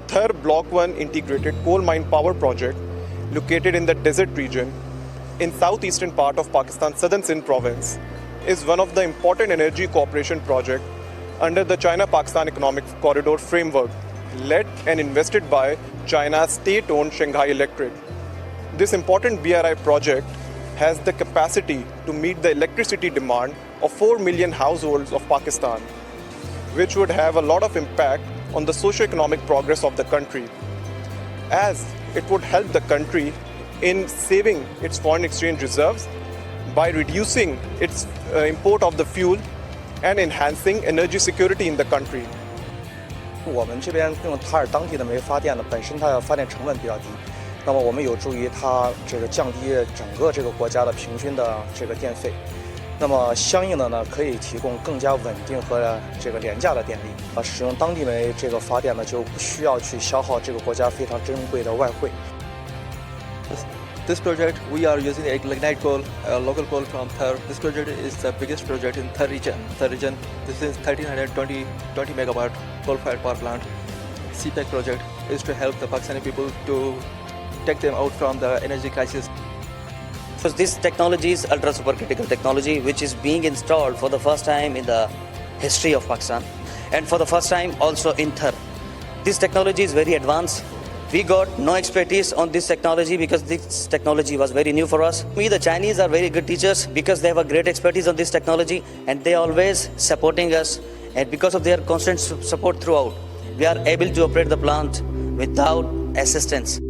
Thar Block 1 integrated coal mine power project located in the desert region in southeastern part of Pakistan's southern Sindh province is one of the important energy cooperation project under the China-Pakistan Economic Corridor framework led and invested by China's state-owned Shanghai Electric. This important BRI project has the capacity to meet the electricity demand of 4 million households of Pakistan, which would have a lot of impact on the socio-economic progress of the country, as it would help the country in saving its foreign exchange reserves by reducing its import of the fuel and enhancing energy security in the country. 我们这边用塔尔当地的煤发电呢，本身它的发电成本比较低，那么我们有助于它这个降低整个这个国家的平均的这个电费。那么相应的呢，可以提供更加稳定和这个廉价的电力。使用当地煤这个发电呢，就不需要去消耗这个国家非常珍贵的外汇。This project, we are using a lignite coal, local coal from Thar. This project is the biggest project in Thar region. This is 1320 megawatt coal-fired power plant. CPEC project is to help the Pakistani people to take them out from the energy crisis. So this technology is ultra supercritical technology, which is being installed for the first time in the history of Pakistan, and for the first time also in Thar. This technology is very advanced. We got no expertise on this technology because this technology was very new for us. The Chinese are very good teachers because they have a great expertise on this technology, and they are always supporting us, and because of their constant support throughout, we are able to operate the plant without assistance.